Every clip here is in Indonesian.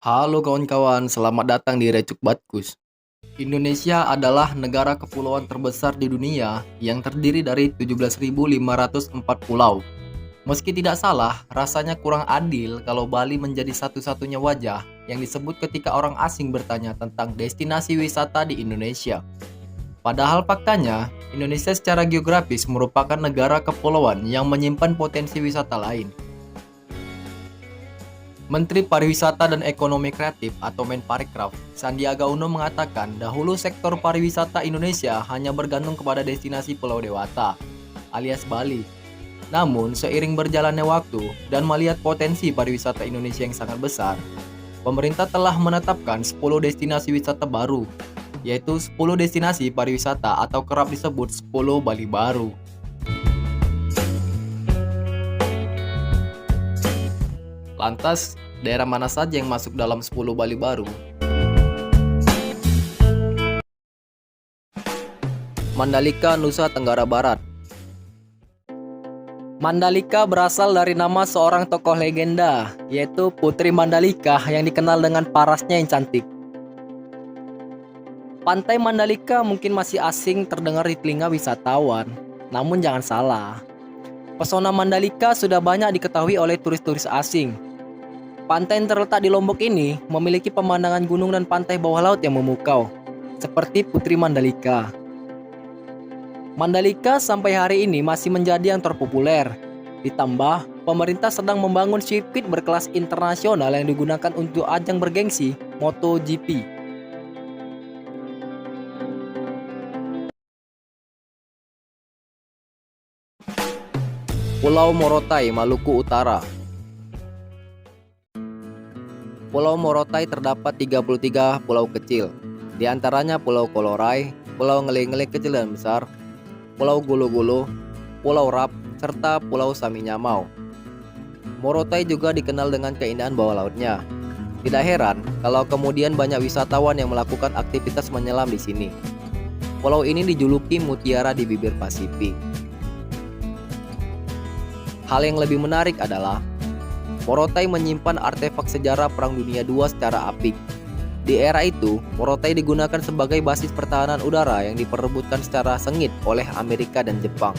Halo kawan-kawan, selamat datang di Recuk Batkus. Indonesia adalah negara kepulauan terbesar di dunia yang terdiri dari 17.504 pulau. Meski tidak salah, rasanya kurang adil kalau Bali menjadi satu-satunya wajah yang disebut ketika orang asing bertanya tentang destinasi wisata di Indonesia. Padahal faktanya, Indonesia secara geografis merupakan negara kepulauan yang menyimpan potensi wisata lain. Menteri Pariwisata dan Ekonomi Kreatif atau Menparekraf, Sandiaga Uno mengatakan dahulu sektor pariwisata Indonesia hanya bergantung kepada destinasi Pulau Dewata, alias Bali. Namun, seiring berjalannya waktu dan melihat potensi pariwisata Indonesia yang sangat besar, pemerintah telah menetapkan 10 destinasi wisata baru, yaitu 10 destinasi pariwisata atau kerap disebut 10 Bali baru. Lantas, daerah mana saja yang masuk dalam 10 Bali baru? Mandalika, Nusa Tenggara Barat. Mandalika berasal dari nama seorang tokoh legenda, yaitu Putri Mandalika yang dikenal dengan parasnya yang cantik. Pantai Mandalika mungkin masih asing terdengar di telinga wisatawan, namun jangan salah. Pesona Mandalika sudah banyak diketahui oleh turis-turis asing. Pantai yang terletak di Lombok ini memiliki pemandangan gunung dan pantai bawah laut yang memukau, seperti Putri Mandalika. Mandalika sampai hari ini masih menjadi yang terpopuler. Ditambah, pemerintah sedang membangun sirkuit berkelas internasional yang digunakan untuk ajang bergengsi MotoGP. Pulau Morotai, Maluku Utara. Pulau Morotai terdapat 33 pulau kecil, di antaranya Pulau Kolorai, Pulau Ngele-Ngele kecil dan besar, Pulau Gulu-Gulu, Pulau Rap, serta Pulau Saminyamau. Morotai juga dikenal dengan keindahan bawah lautnya. Tidak heran kalau kemudian banyak wisatawan yang melakukan aktivitas menyelam di sini. Pulau ini dijuluki mutiara di bibir Pasifik. Hal yang lebih menarik adalah Morotai menyimpan artefak sejarah Perang Dunia II secara apik. Di era itu, Morotai digunakan sebagai basis pertahanan udara yang diperebutkan secara sengit oleh Amerika dan Jepang.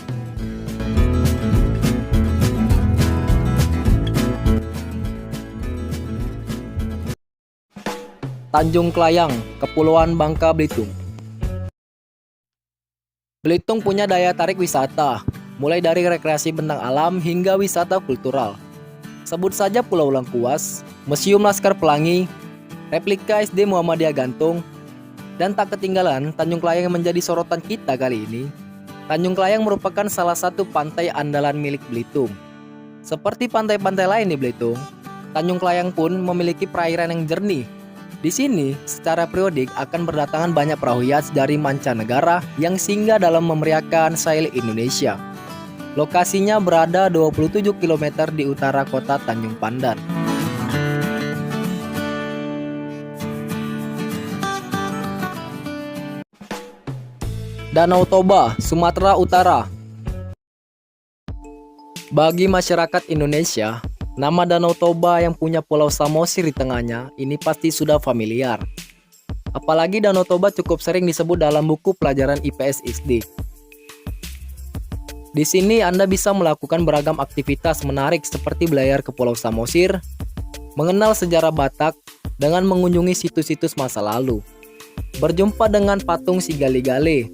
Tanjung Klayang, Kepulauan Bangka Belitung. Belitung punya daya tarik wisata, mulai dari rekreasi bentang alam hingga wisata kultural. Sebut saja Pulau Lengkuas, Museum Laskar Pelangi, replika SD Muhammadiyah Gantung, dan tak ketinggalan Tanjung Klayang yang menjadi sorotan kita kali ini. Tanjung Klayang merupakan salah satu pantai andalan milik Belitung. Seperti pantai-pantai lain di Belitung, Tanjung Klayang pun memiliki perairan yang jernih. Di sini, secara periodik akan berdatangan banyak perahu yacht dari mancanegara yang singgah dalam memeriahkan Sail Indonesia. Lokasinya berada 27 km di utara kota Tanjung Pandan. Danau Toba, Sumatera Utara. Bagi masyarakat Indonesia, nama Danau Toba yang punya Pulau Samosir di tengahnya ini pasti sudah familiar. Apalagi Danau Toba cukup sering disebut dalam buku pelajaran IPS SD. Di sini Anda bisa melakukan beragam aktivitas menarik seperti belayar ke Pulau Samosir, mengenal sejarah Batak dengan mengunjungi situs-situs masa lalu, berjumpa dengan patung si Gale-Gale,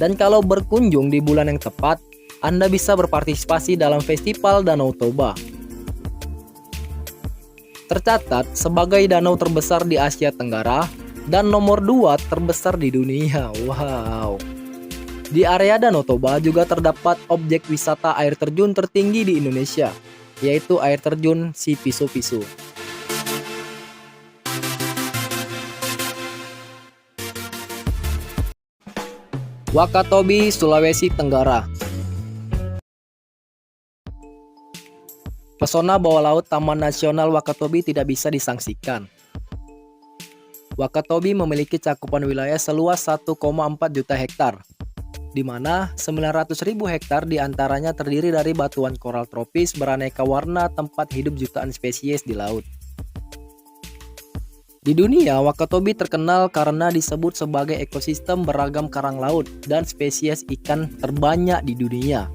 dan kalau berkunjung di bulan yang tepat, Anda bisa berpartisipasi dalam Festival Danau Toba. Tercatat sebagai danau terbesar di Asia Tenggara dan nomor 2 terbesar di dunia. Wow. Di area Danau Toba juga terdapat objek wisata air terjun tertinggi di Indonesia, yaitu air terjun Si Pisu-Pisu. Wakatobi, Sulawesi Tenggara. Pesona bawah laut Taman Nasional Wakatobi tidak bisa disangsikan. Wakatobi memiliki cakupan wilayah seluas 1,4 juta hektar, di mana 900.000 hektar diantaranya terdiri dari batuan koral tropis beraneka warna tempat hidup jutaan spesies di laut. Di dunia, Wakatobi terkenal karena disebut sebagai ekosistem beragam karang laut dan spesies ikan terbanyak di dunia.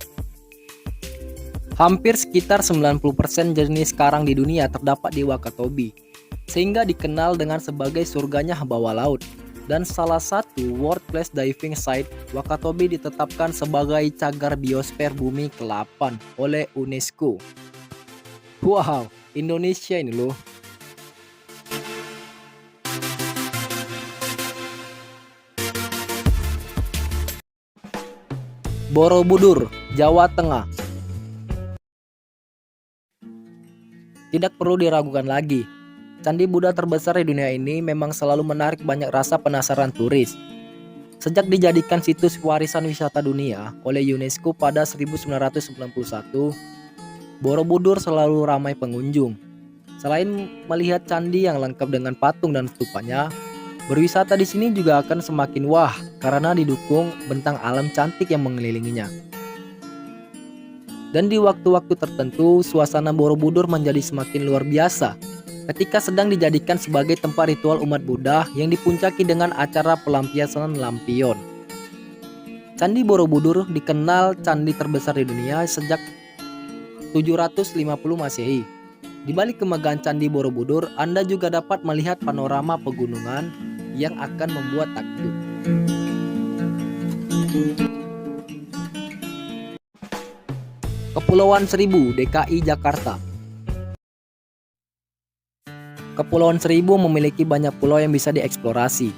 Hampir sekitar 90% jenis karang di dunia terdapat di Wakatobi, sehingga dikenal dengan sebagai surganya bawah laut. Dan salah satu World Class Diving Site, Wakatobi ditetapkan sebagai cagar biosfer bumi ke-8 oleh UNESCO. Wow, Indonesia ini loh. Borobudur, Jawa Tengah. Tidak perlu diragukan lagi, Candi Buddha terbesar di dunia ini memang selalu menarik banyak rasa penasaran turis. Sejak dijadikan situs warisan wisata dunia oleh UNESCO pada 1991, Borobudur selalu ramai pengunjung. Selain melihat candi yang lengkap dengan patung dan stupanya, berwisata di sini juga akan semakin wah karena didukung bentang alam cantik yang mengelilinginya. Dan di waktu-waktu tertentu, suasana Borobudur menjadi semakin luar biasa ketika sedang dijadikan sebagai tempat ritual umat Buddha yang dipuncaki dengan acara pelampiasan lampion. Candi Borobudur dikenal candi terbesar di dunia sejak 750 Masehi. Di balik kemegahan Candi Borobudur, Anda juga dapat melihat panorama pegunungan yang akan membuat takjub. Kepulauan Seribu, DKI Jakarta. Kepulauan Seribu memiliki banyak pulau yang bisa dieksplorasi.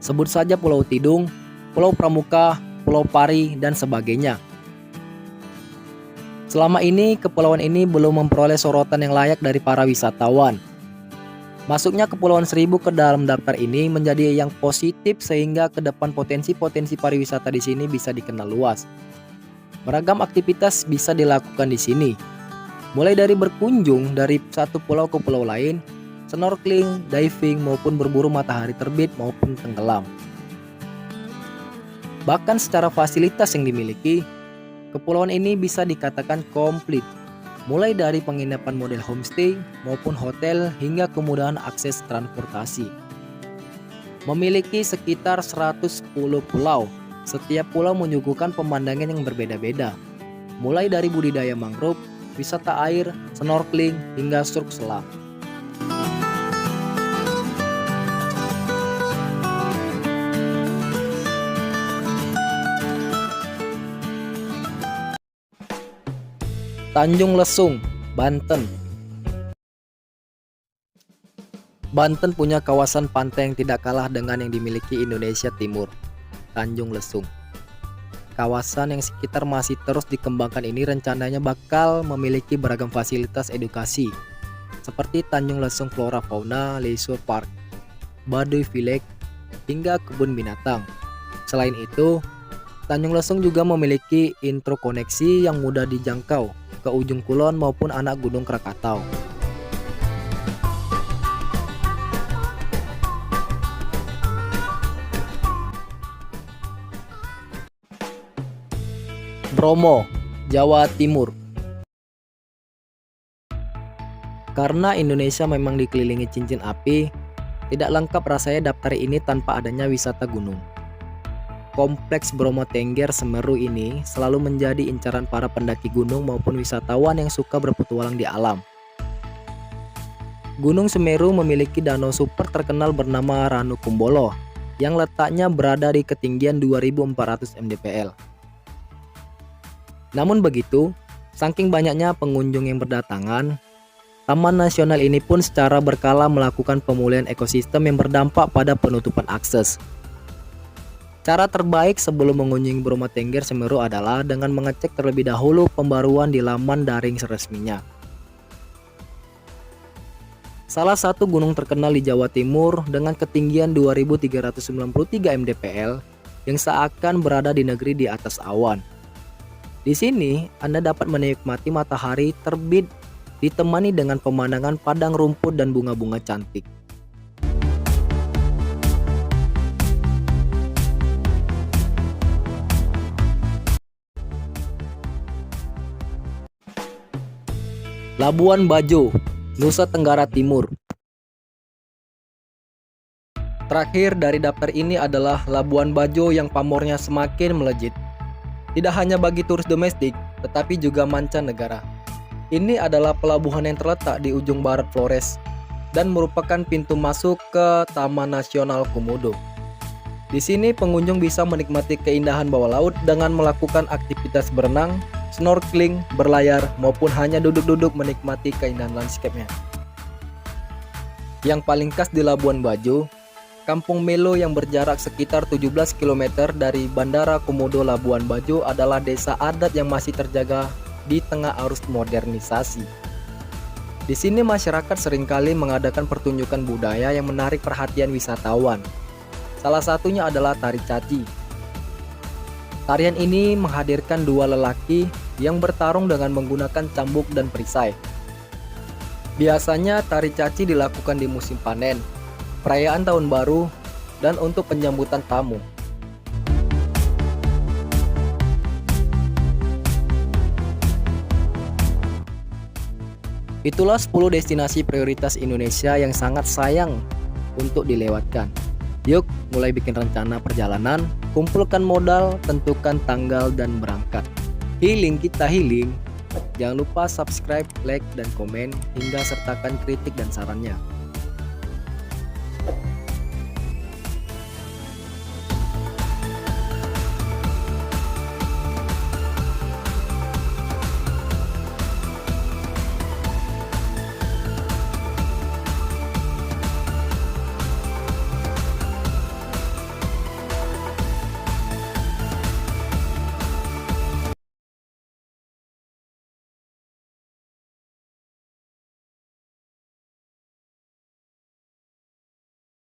Sebut saja Pulau Tidung, Pulau Pramuka, Pulau Pari, dan sebagainya. Selama ini, kepulauan ini belum memperoleh sorotan yang layak dari para wisatawan. Masuknya Kepulauan Seribu ke dalam daftar ini menjadi yang positif sehingga ke depan potensi-potensi pariwisata di sini bisa dikenal luas. Beragam aktivitas bisa dilakukan di sini. Mulai dari berkunjung dari satu pulau ke pulau lain, snorkeling, diving, maupun berburu matahari terbit maupun tenggelam. Bahkan secara fasilitas yang dimiliki, kepulauan ini bisa dikatakan komplit. Mulai dari penginapan model homestay maupun hotel hingga kemudahan akses transportasi. Memiliki sekitar 110 pulau. Setiap pulau menyuguhkan pemandangan yang berbeda-beda. Mulai dari budidaya mangrove, wisata air, snorkeling, hingga surf selam. Tanjung Lesung, Banten. Banten punya kawasan pantai yang tidak kalah dengan yang dimiliki Indonesia Timur, Tanjung Lesung. Kawasan yang sekitar masih terus dikembangkan ini rencananya bakal memiliki beragam fasilitas edukasi, seperti Tanjung Lesung Flora Fauna Leisure Park, Baduy Village, hingga kebun binatang. Selain itu, Tanjung Lesung juga memiliki interkoneksi yang mudah dijangkau ke ujung kulon maupun anak Gunung Krakatau. Bromo, Jawa Timur. Karena Indonesia memang dikelilingi cincin api, tidak lengkap rasanya daftar ini tanpa adanya wisata gunung. Kompleks Bromo Tengger Semeru ini selalu menjadi incaran para pendaki gunung maupun wisatawan yang suka berpetualang di alam. Gunung Semeru memiliki danau super terkenal bernama Ranu Kumbolo yang letaknya berada di ketinggian 2400 mdpl. Namun begitu, saking banyaknya pengunjung yang berdatangan, Taman Nasional ini pun secara berkala melakukan pemulihan ekosistem yang berdampak pada penutupan akses. Cara terbaik sebelum mengunjungi Bromo Tengger Semeru adalah dengan mengecek terlebih dahulu pembaruan di laman daring resminya. Salah satu gunung terkenal di Jawa Timur dengan ketinggian 2393 mdpl yang seakan berada di negeri di atas awan. Di sini Anda dapat menikmati matahari terbit ditemani dengan pemandangan padang rumput dan bunga-bunga cantik. Labuan Bajo, Nusa Tenggara Timur. Terakhir dari daftar ini adalah Labuan Bajo yang pamornya semakin melejit. Tidak hanya bagi turis domestik, tetapi juga mancanegara. Ini adalah pelabuhan yang terletak di ujung barat Flores dan merupakan pintu masuk ke Taman Nasional Komodo. Di sini pengunjung bisa menikmati keindahan bawah laut dengan melakukan aktivitas berenang, snorkeling, berlayar, maupun hanya duduk-duduk menikmati keindahan landscape-nya. Yang paling khas di Labuan Bajo, Kampung Melo yang berjarak sekitar 17 km dari Bandara Komodo Labuan Bajo adalah desa adat yang masih terjaga di tengah arus modernisasi. Di sini masyarakat seringkali mengadakan pertunjukan budaya yang menarik perhatian wisatawan. Salah satunya adalah tari caci. Tarian ini menghadirkan dua lelaki yang bertarung dengan menggunakan cambuk dan perisai. Biasanya tari caci dilakukan di musim panen, perayaan tahun baru, dan untuk penyambutan tamu. Itulah 10 destinasi prioritas Indonesia yang sangat sayang untuk dilewatkan. Yuk, mulai bikin rencana perjalanan, kumpulkan modal, tentukan tanggal, dan berangkat. Healing kita healing. Jangan lupa subscribe, like, dan komen, hingga sertakan kritik dan sarannya.